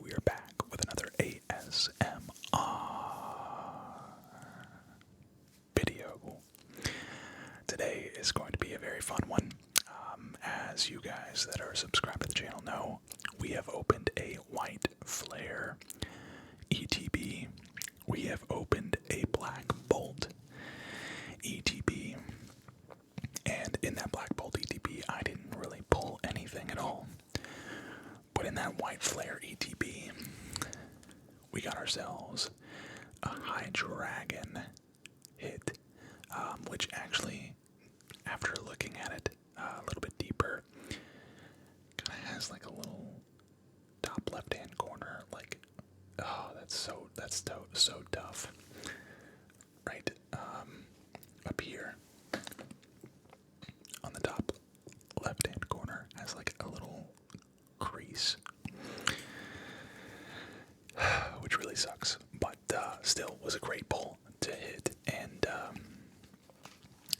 we are back with another ASMR video. Today is going to be a very fun one. As you guys that are subscribed to the channel know, we have opened a white flare ETB. We have opened a black bolt ETB. And in that black bolt ETB, I didn't really pull anything at all. But in that white flare ETB, we got ourselves a high dragon hit, which actually, after looking at it a little bit deeper, kind of has like a little top left-hand corner, like, oh, that's so tough. Right, up here on the top left-hand corner has like a little crease, which really sucks, but still was a great pull to hit, and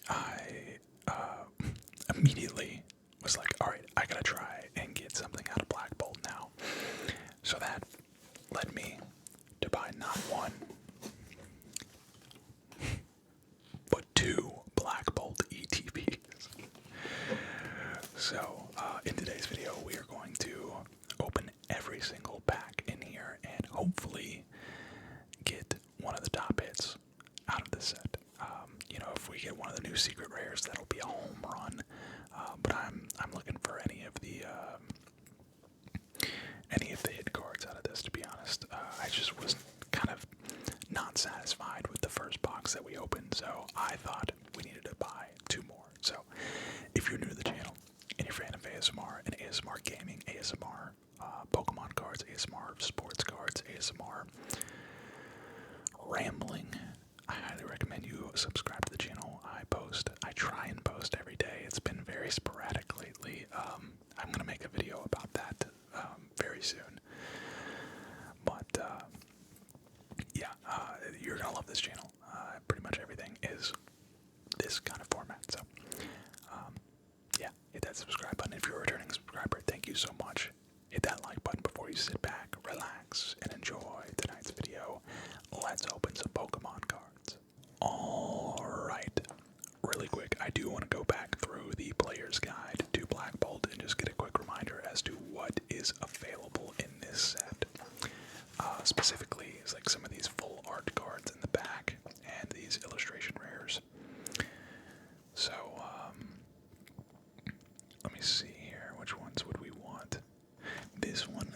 I immediately was like, alright, I gotta try and get something out of Black Bolt now. So that led me to buy not one, but two Black Bolt ETBs. So, in today's video, we are going to open every single pack in here and hopefully get one of the top hits out of this set. If we get one of the new secret rares, that'll be a home run. But I'm looking for any of the hit cards out of this, to be honest. I just was kind of not satisfied with the first box that we opened, so I thought we needed to buy two more. So, if you're new to the channel and you're a fan of ASMR and ASMR gaming, ASMR Pokemon cards, ASMR sports cards, ASMR rambling, I highly recommend you subscribe to the channel. I try and post every day. It's been very sporadic lately. I'm going to make a video about that very soon. But, you're going to love this channel. Pretty much everything is this kind of format. So, hit that subscribe button. If you're a returning subscriber, thank you so much. Hit that like button before you sit back, relax, and enjoy tonight's video. Let's open some Pokemon cards. Alright, really quick, I do want to go back through the player's guide to Black Bolt and just get a quick reminder as to what is available in this set. Specifically, it's like some of these full art cards in the back and these illustration rares. So, let me see here, which ones would we want? This one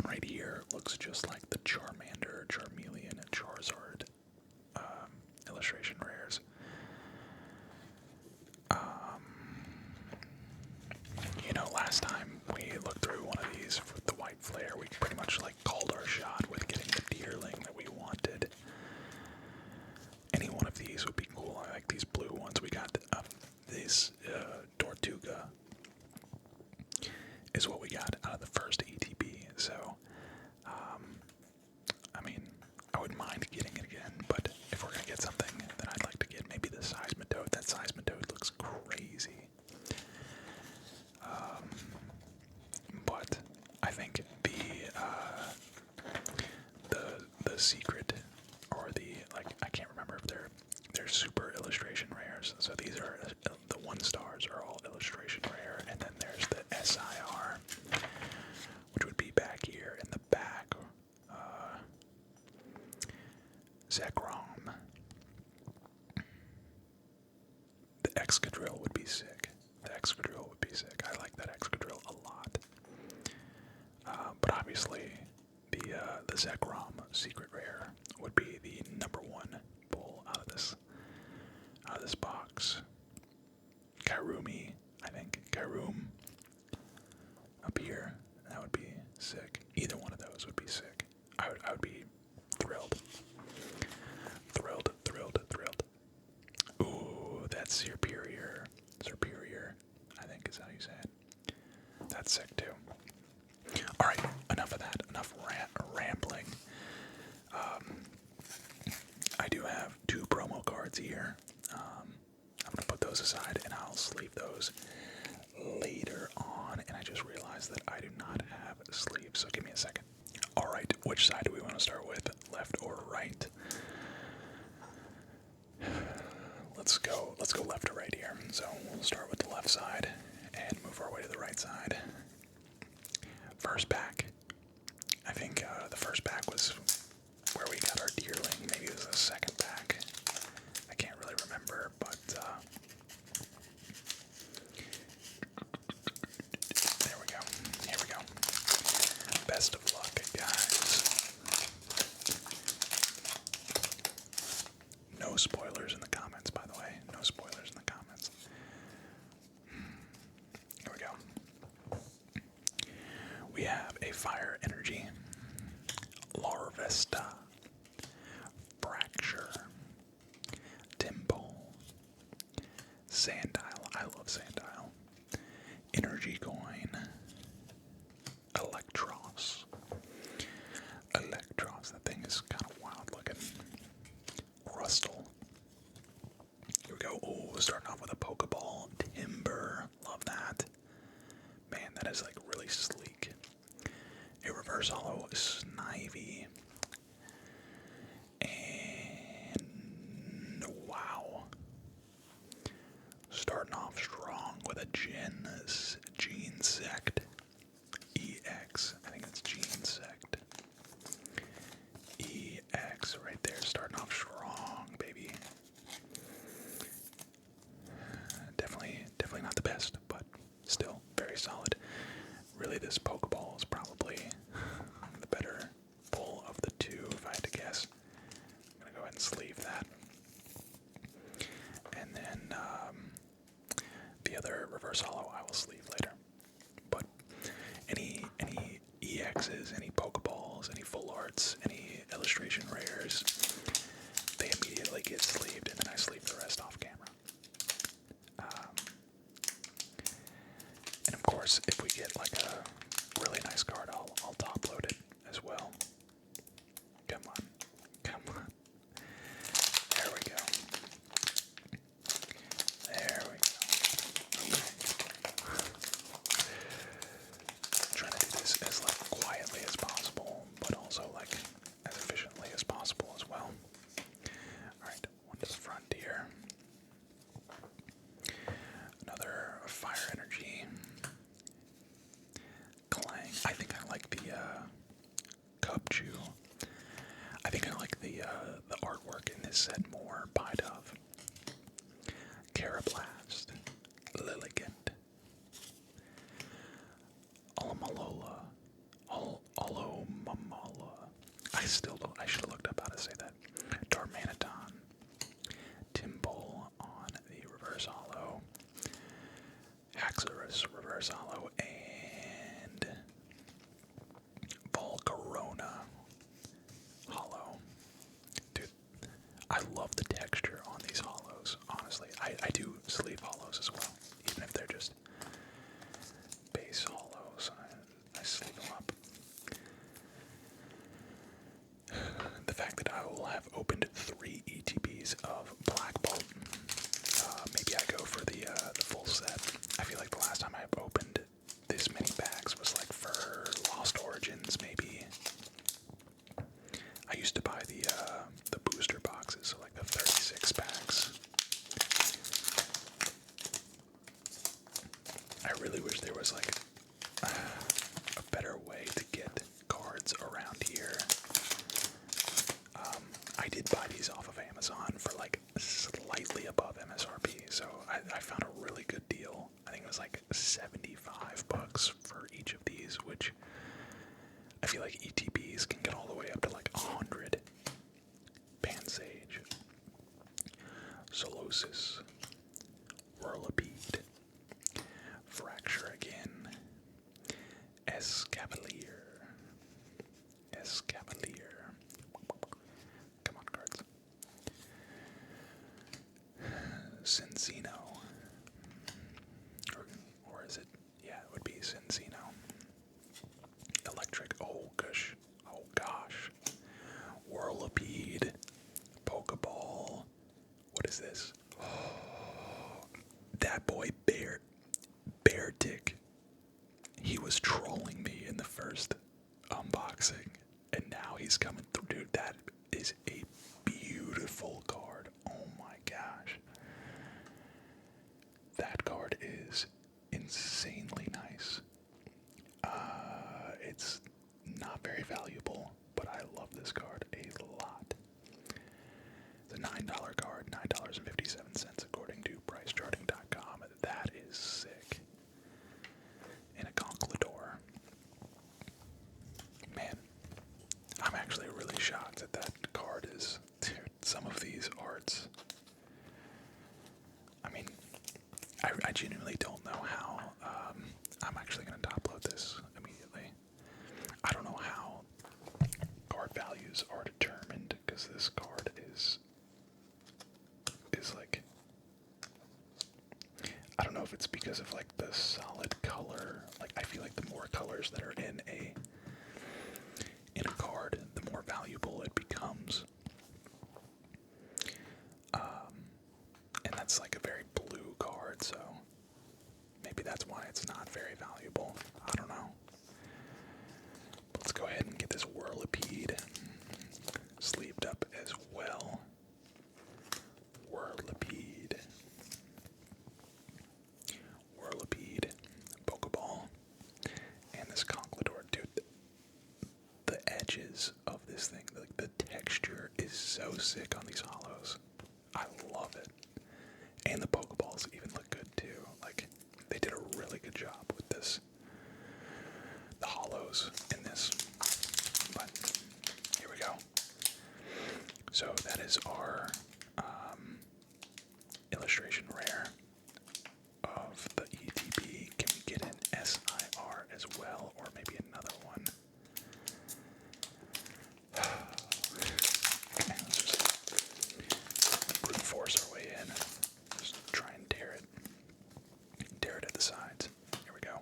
right here looks just like the Charmander, Charmeleon, and Charizard illustration rares. Last time we looked through one of these with the white flare, we pretty much like called our shot with getting the Deerling that we wanted. Any one of these would be cool. I like these blue ones. We got this Tortuga is what we got out of the first ETB. So, I wouldn't mind getting it again, but if we're going to get something, then I'd like to get maybe the Seismitoad. That Seismitoad looks crazy. But I think the secret, or I can't remember if they're super illustration rares. So these are, the 1 stars are all illustration rare, and then there's the SIR, which would be back here in the back. Zekrom. The Excadrill would be sick. I like that Excadrill a lot. But obviously, the Zekrom secret rare would be the #1 pull out of this box. Karumi, I think. Karoom up here. That would be sick. Either one of those would be sick. I would be thrilled. Thrilled. Ooh, that's Superior, I think is how you say it. That's sick too. Alright, enough of that. Enough rambling. I do have 2 promo cards here. I'm going to put those aside and I'll sleeve those later on. And I just realized that I do not have sleeves, so give me a second. Alright. right. Which side do we want to start with? Left or right? Let's go left to right here. So we'll start with the left side and move our way to the right side. First pack. I think the first pack was where we got our deerling. Maybe it was the second pack. I can't really remember, but there we go. Here we go. Best of luck, guys. No spoilers in the comments, by the way. No spoilers in the comments. Here we go. We have a fire energy, Larvesta, fracture, Timble, Sandile. I love Sandile. Energy coin, Electros. Electros, that thing is kind of wild looking. Rustle. Here we go. Oh, starting off with a Pokeball. Timber. Love that. Man, that is like really sleek. A reverse hollow Snivy. And wow. Starting off strong with a Genesect EX. I think it's Genesect EX right there. Starting off strong, baby. Definitely not the best, but still very solid. Really, this Pokeball is probably the better pull of the two, if I had to guess. I'm gonna go ahead and sleeve that. And then the other reverse hollow I will sleeve later. But any EXs, any Pokeballs, any full arts, any illustration rares, they immediately get sleeved, and then I sleeve the rest off camera. And of course, if we get like a really nice card, I'll top load it as well. Come on. There we go. There we go. Okay. Trying to do this as like quietly as possible, but also like as efficiently as possible as well. Alright, one to the front here. Another fire energy. Clang. I think I like the Cubchoo. I think I like the artwork in this set more. Pidove. Carablast. Lilligant. Olomalola. Olomamala. I should have looked up how to say that. Darmanitan. Timble on the reverse hollow. Haxorus reverse hollow. And Volcarona hollow. Dude, I love the texture on these hollows, honestly. I do sleeve hollows as well, even if they're just base hollows. I sleeve them up. The fact that I will have opened 3 ETBs of Black Bolt. Maybe I go for the full set. I feel like the last time I opened this many packs was like for Lost Origins, maybe. I used to buy the booster boxes, so like the 36 packs. I really wish there was like a better way to get cards around here. I did buy these off of Amazon for like slightly above MSRP, so I found a really good deal. I think it was like $75 for each of these, which I feel like ETBs can get all the way up to like 100. Pansage, Solosis, Whirlipede, Fracture again, Escavalier. Come on, cards. Cinccino. Or is it? Yeah, it would be Cinccino. Electric. Oh gosh. Whirlipede. Pokeball. What is this? Oh, that boy Beartic. He was trolling me in the first unboxing, And now he's coming through. Dude, that is a beautiful card. Oh my gosh. That card is insanely nice. It's not very valuable, but I love this card a lot. It's a $9 card, $9.57 according to pricecharting.com. That is sick. And a Conquistador. Man, I'm actually really shocked that that card is... Dude, some of these arts... I mean, I genuinely don't know how. I'm actually going to upload this immediately. I don't know how card values are determined, because this card is like, I don't know if it's because of like the solid color. Like, I feel like the more colors that are in a card, the more valuable it becomes. And that's like a very blue card, so maybe that's why it's not very valuable. I don't know. Let's go ahead and get this Whirlipede sleeved up as well. Whirlipede. Whirlipede. Pokeball. And this Conquistador. Dude, the edges of this thing, like the texture is so sick on these hollows. I love it. And the Pokeballs even look good too. Like, they did a really good job with this. The hollows in this. But here we go. So that is our illustration rare of the ETB. Can we get an SIR as well, or maybe another one? Okay, let's just brute force our way in. Just try and tear it. Tear it at the sides. Here we go.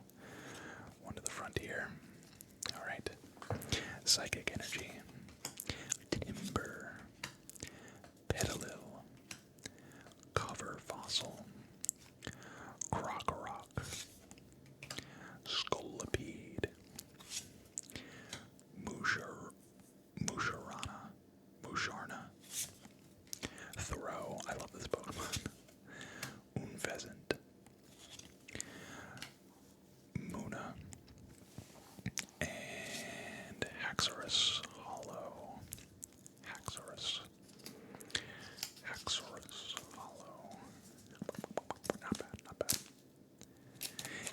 One to the front here. Alright. Psychic energy. Timber. Petalil. Cover fossil. Crocorock. Scolipede. Musharna. Throw. I love this Pokemon. Unpheasant. Muna. And Haxorus Hollow. Haxorus Hollow. Not bad, not bad.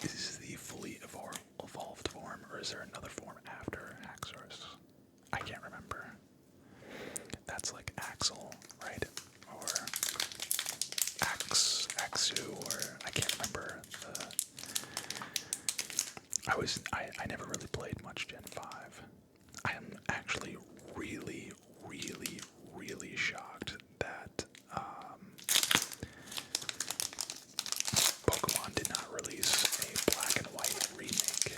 Is this the fully evolved form, or is there another form after Haxorus? I can't remember. That's like Axel, right? Or Axu, or I can't remember. I never really played much Gen 5. I am actually really, really, really shocked that Pokemon did not release a black and white remake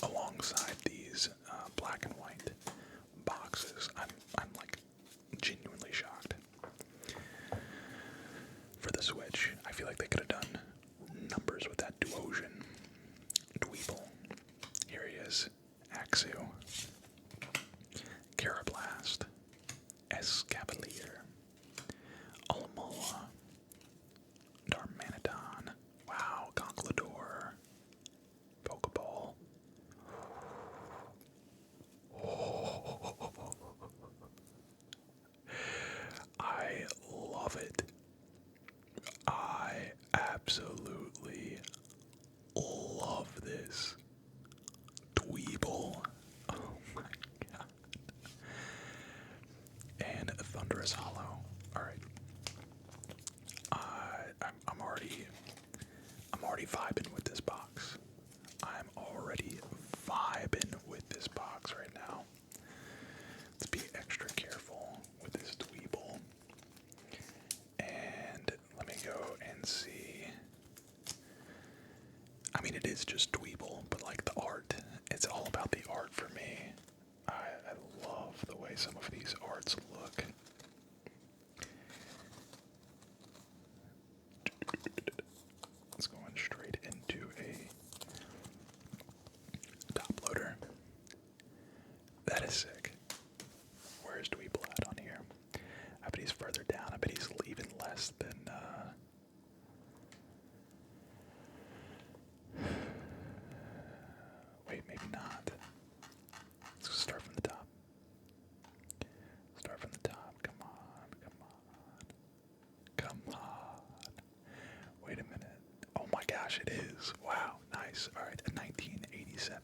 alongside these black and white boxes. I'm like genuinely shocked. For the Switch, I feel like they could have done numbers with that Duosion. Dweeble. Here he is. Axew. Carablast. Escavalier. Alomola. Darmanitan. Wow, Conquistador. Pokeball. I love it. I absolutely love this. Dweeble. Oh my god. And a Thunderous Hollow. Alright. I'm already vibing with this box. I'm already vibing with this box right now. Let's be extra careful with this Dweeble. And let me go and see. I mean, it is just Dweeble, but like the art, it's all about the art for me. I love the way some of these arts look. Let's go in straight into a top loader. That That is sick. Where's Dweeble at on here? I bet he's further down. I bet he's leaving less than, Wait, maybe not. Let's start from the top. Start from the top. Come on, come on. Come on. Wait a minute. Oh my gosh, it is. Wow, nice. Alright, a 1987.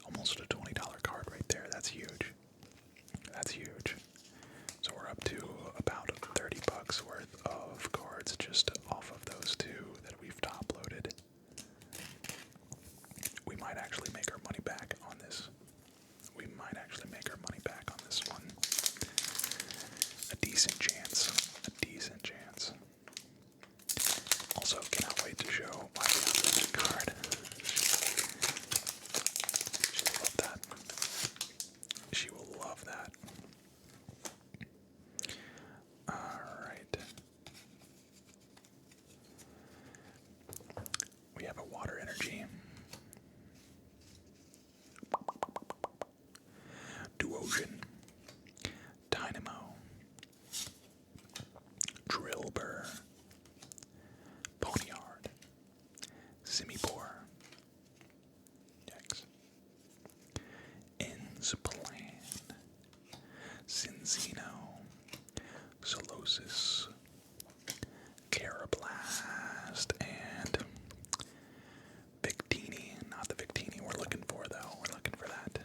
Almost a $20 card right there. That's huge. That's huge. So we're up to about $30 worth of cards just off of those two that we've top loaded. We might actually make our money back on this. We might actually make our money back on this one. A decent chance. A decent chance. Also, cannot wait to show my fiance's card. She'll love that. She will love that. Alright. We have a water energy. Duocean. Dynamo. Drillbur. Ponyard. Simipore. Yikes. Enzaplan. Cinzino. Solosis. Carablast. And Victini. Not the Victini we're looking for, though. We're looking for that.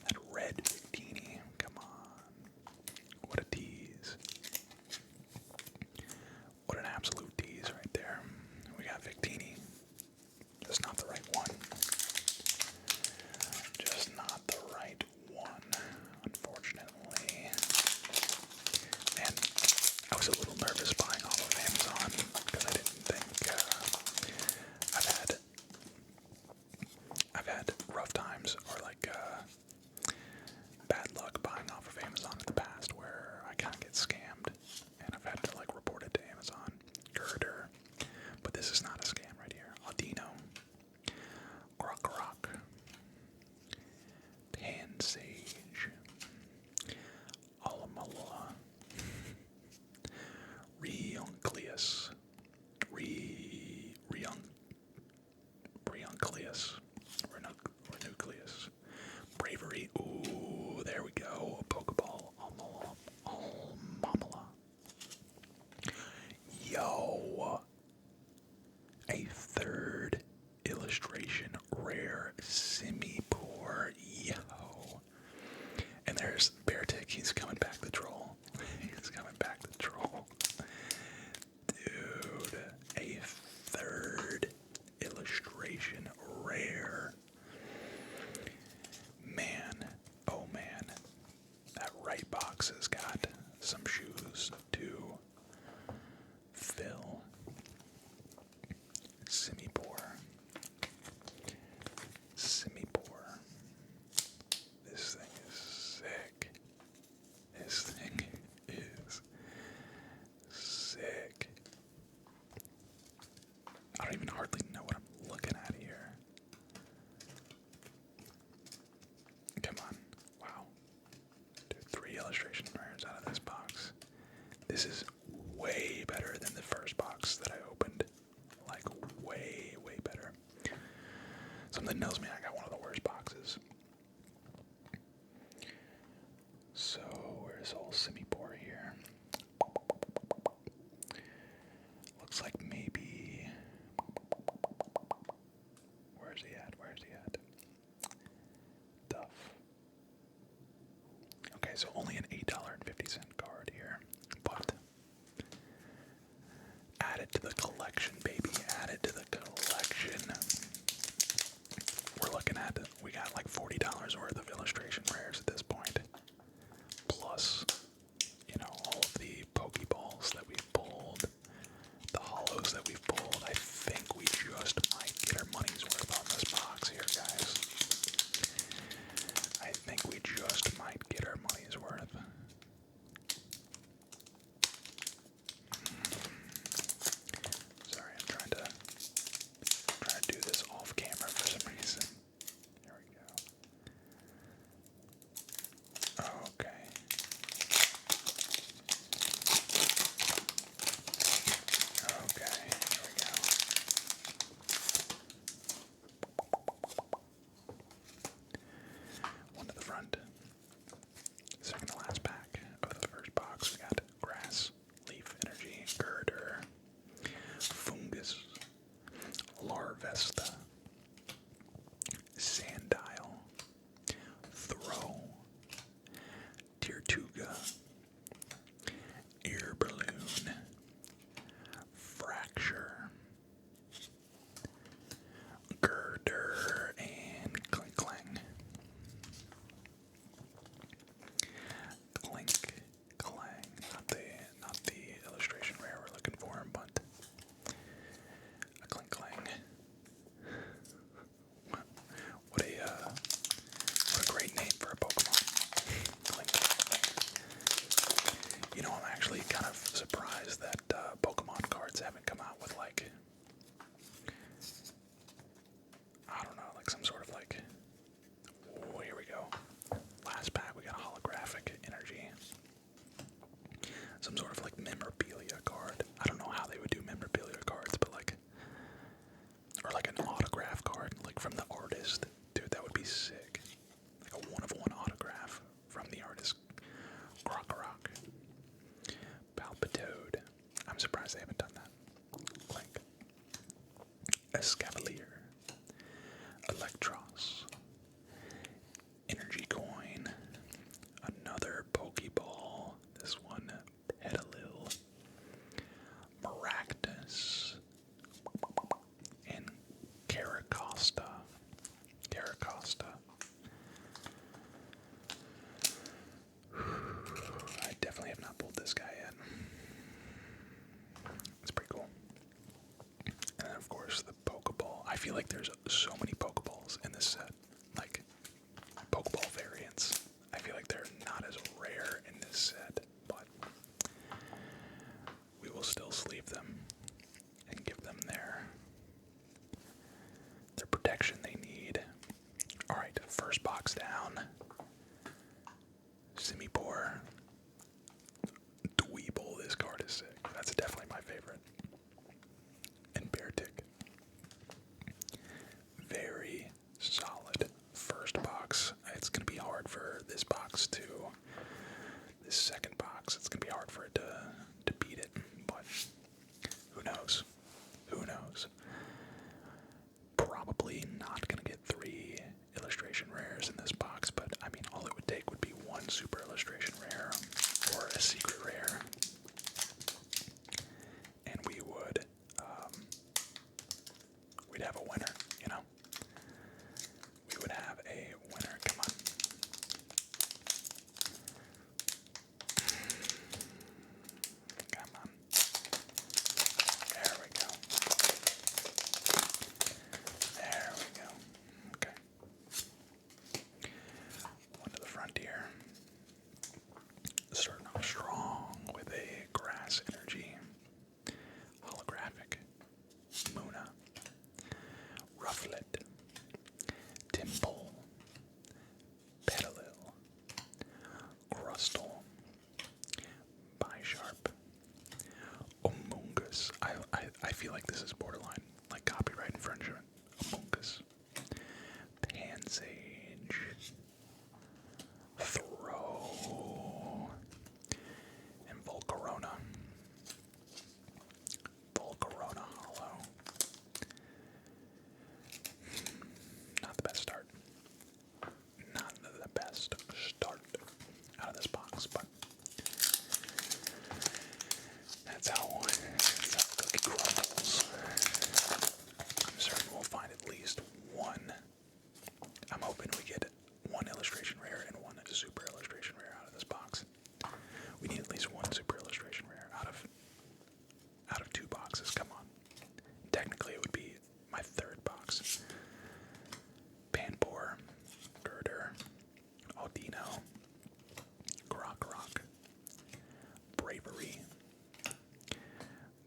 That red Victini. Come on. What a tease. What an absolute tease right there. We got Victini. Just not the right one. Just not the right one, unfortunately. And I was a little nervous buying off of Amazon because I didn't think I've had rough times or like bad luck buying off of Amazon in the past where I kind of get scammed and I've had to like report it to Amazon. Girder. But this is not a scam right here. Audino. Croc. Pansage. Alamala. Reuncleus. Renucleus. Bravery. Ooh, there we go. A Pokeball. Almamala. Yo. A third illustration. Rare Simipore. Yo. And there's Beartick. He's coming back the troll. He's coming back the troll. Dude. A third illustration. Rare. Man. Oh man. That right box has got some shoes to fill. Simipore. This thing is sick. This thing is sick. I don't even hardly know what I'm looking at here. Come on. Wow. Dude, 3 illustration rares out of this box. This is way better than the first box that I opened. Like, way, way better. Something tells me I got one of the worst boxes. So, where's old Simipore here? Looks like maybe... Where's he at? Duff. Okay, so only an $8.50 card here. But add it to the collection, baby. Add it to the collection. We're looking at, we got like $40 worth of illustration rares at this point. Plus, you know, all of the Pokeballs that we've pulled, the hollows that we've pulled. I think we just might get our money's worth on this box here, guys. I think we just might get our money's worth. Sorry, I'm trying to do this off camera for some reason. Here we go. feel like this is borderline, like copyright infringement. Among Us. Pansage. Throw. And Volcarona. Volcarona Hollow. Not the best start. Not the best start out of this box, but that's how the cookie crumbles. I'm certain we'll find at least one. I'm hoping we get one illustration rare and one super illustration rare out of this box. We need at least one super illustration rare out of 2 boxes. Come on. Technically, it would be my 3rd box. Panpour, Girder, Aldino, Grok, Bravery,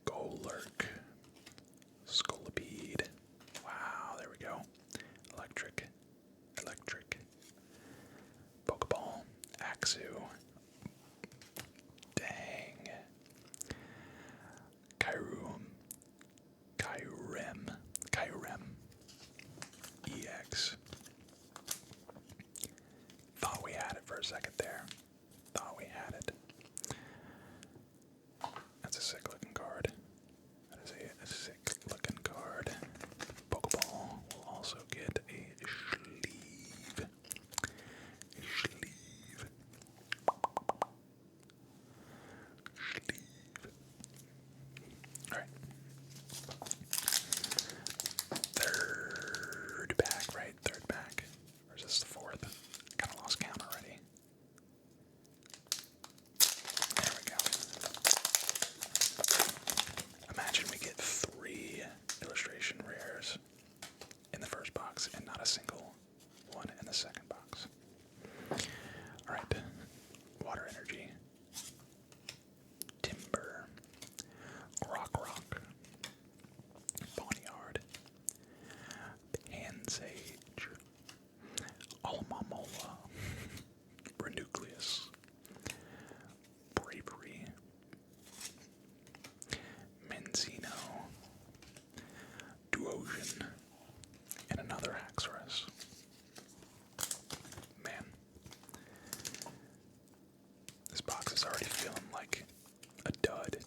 Golurk, Scolipede. Wow, there we go. Electric, Pokeball, Axew. Dang. Kyurem, EX. Thought we had it for a second there. Thought we had it. That's a sick looking card. That is a sick looking card. Pokeball will also get a sleeve. Alright. 3rd pack, right? 3rd pack. Or is this the 4th? Kinda lost count already. There we go. Imagine we get 3 illustration rares in the first box and not a single one in the second box. Alright. Water Energy. Timber. Rock. Boneyard. Pansage. Alomomola. Renucleus. Bravery. Menzino. Duosion. And another Haxorus. Man. This box is already feeling like a dud.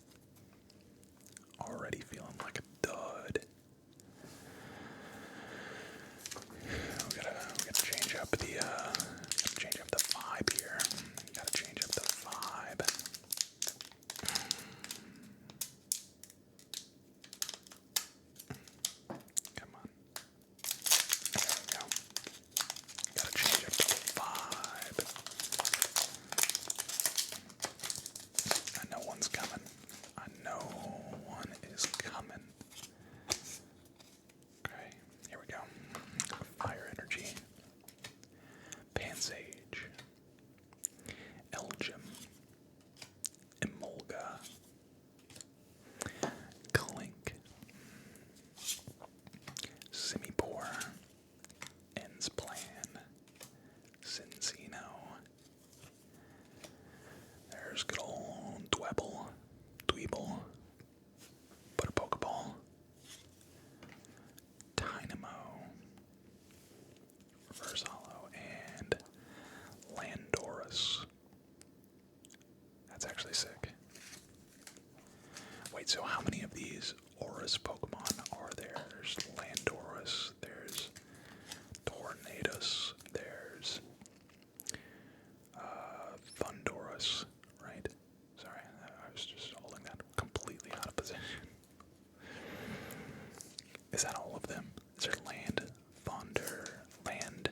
Already feeling like a dud. We gotta change up the vibe here. Gotta change up the vibe. Come on. There we go. Gotta change up the vibe. I know one's coming. I know one is coming. Okay, here we go. Fire Energy. Pansage. Elgin. Emolga. Clink. Simipour. Enzplan. Cincino. There's good old Dweeble. Put a Pokeball. Dynamo. Reverse Hollow. And Landorus. That's actually sick. Wait, so how many of these Aurus Pokemon are there? There's Landorus, there's Tornadus, there's Thundorus, right? Sorry, I was just holding that completely out of position. Is that all of them? Is there Land, Thunder, and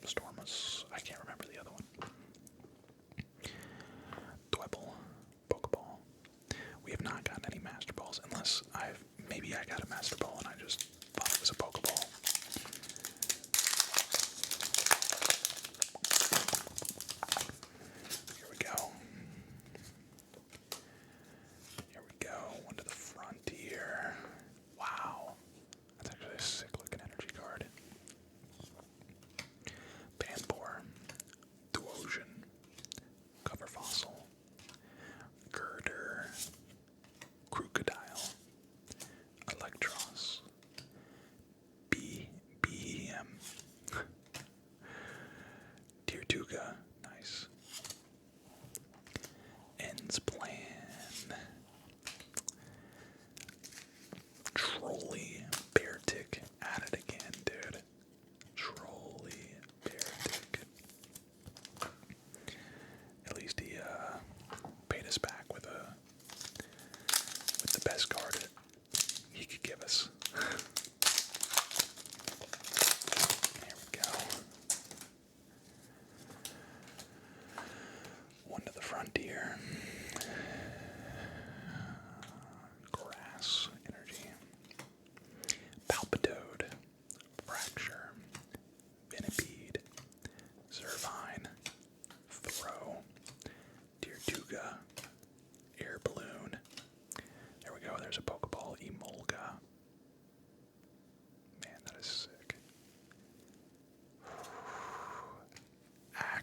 Stormus? I can't remember the other one. Dweeble, Pokeball. We have not gotten any Master Balls, unless maybe I got a Master Ball and I just thought it was a Pokeball. Here we go. One to the frontier. Wow. That's actually a sick looking energy card. Panpour. Duosion. Cover Fossil.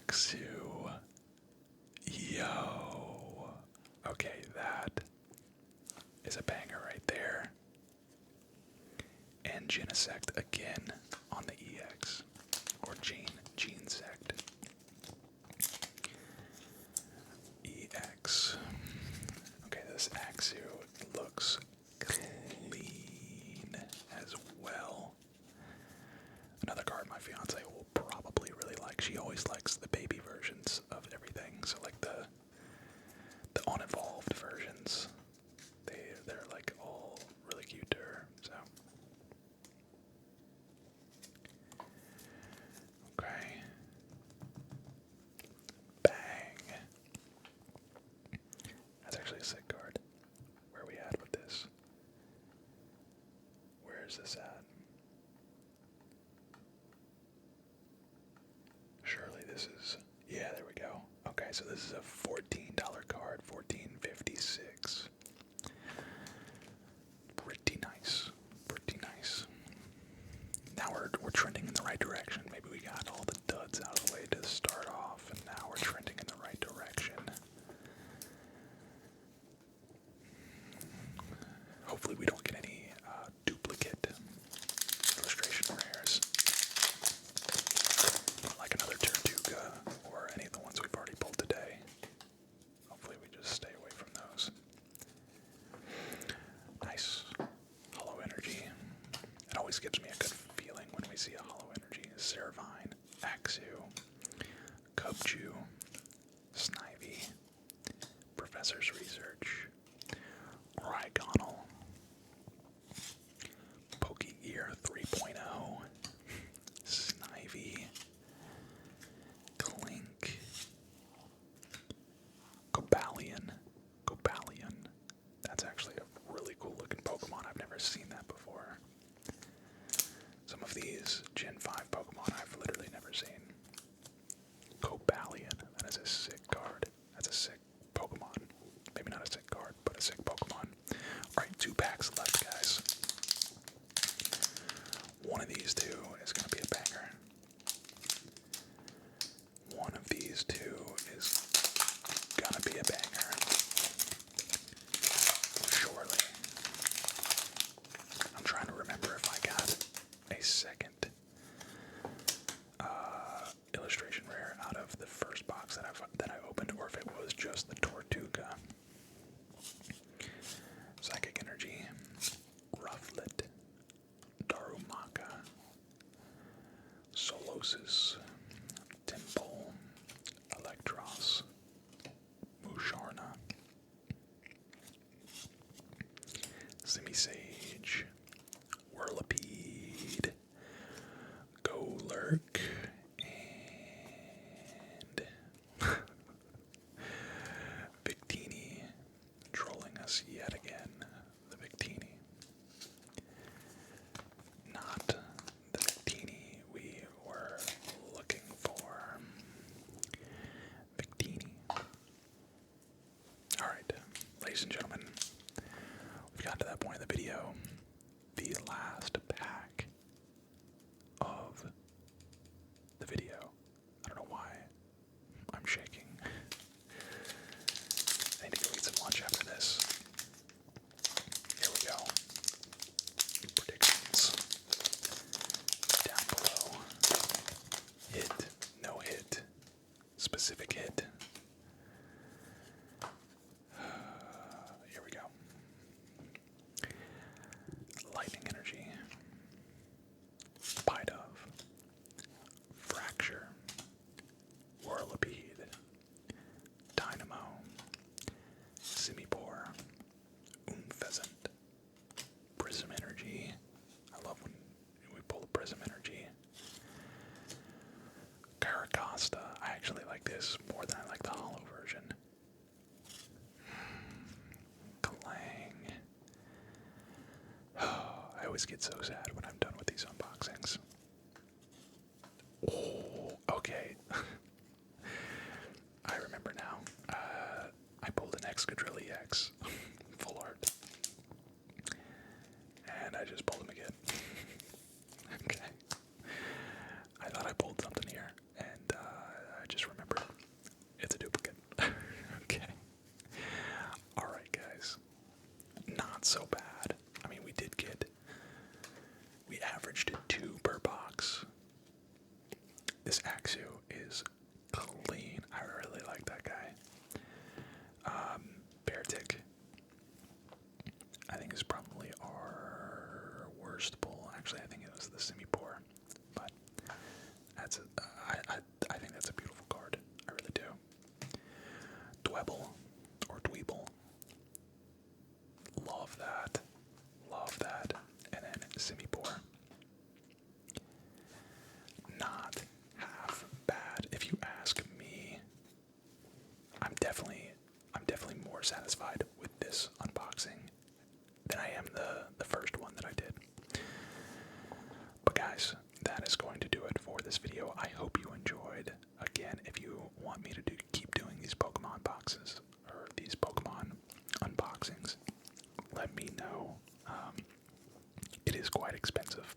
Axu. Yo. Okay, that is a banger right there. And Genesect again on the EX. Or Genesect. EX. Okay, this Axu looks clean as well. Another card my fiance will probably really like. She always likes the baby versions of everything. So like the unevolved versions. They're like all really cute to her. So okay. Bang. That's actually a sick card. Where are we at with this? Where is this at? Surely this is, yeah, there we go. Okay, so this is a $14 card, $14.56. Pretty nice, pretty nice. Now we're trending in the right direction. Maybe we got all the duds out of the way to start off, and now we're trending in the right direction. Hopefully we don't get any duplicate illustration rares. Like another Tortuga or any of the ones we've already pulled today. Hopefully we just stay away from those. Nice. Hollow energy. It always gives me a good feeling when we see a hollow energy. Ceravine, Axu, Cubchoo, Snivy, Professor's Research, Rhygonal, Pokegear 3.0, Snivy, Clink, Cobalion. That's actually a really cool looking Pokemon. I've never seen that before. Some of these Gen 5 Pokemon I've literally never seen. Cobalion. That is a sick card. That's a sick Pokemon. Maybe not a sick card, but a sick Pokemon. Alright, 2 packs left, guys. One of these two is going to be a banger. One of these two is going to be a banger. Surely. I'm trying to remember if I got a second illustration rare out of the first box that I opened, or if it was just the Tortuga. Psychic Energy, Rufflet, Darumaka, Solosis, Temple, Electros, Musharna, Simisage, Whirlipede, Golurk, and Victini trolling us yet again. The Victini. Not the Victini we were looking for. Victini. Alright, ladies and gentlemen, we've gotten to that point in the video. The last pack of the video. I don't know why I'm shaking. I need to go eat some lunch after this. Here we go. Predictions. Down below. Hit. No hit. Specific hit. Here we go. Lightning Energy. Pidove. Fracture. Whirlipede. Dynamo. Simipour. Pheasant. Prism Energy. I love when we pull the Prism Energy. Caracosta. I actually like this more than I like the hollow version. Clang. I always get so sad when I'm done with these unboxings. Oh, okay. I remember now. I pulled an Excadrill EX full art. And I just pulled him again. Okay. I thought I pulled something here, and I just remembered I hope you enjoyed. Again, if you want me to keep doing these Pokemon boxes, or these Pokemon unboxings, let me know. It is quite expensive.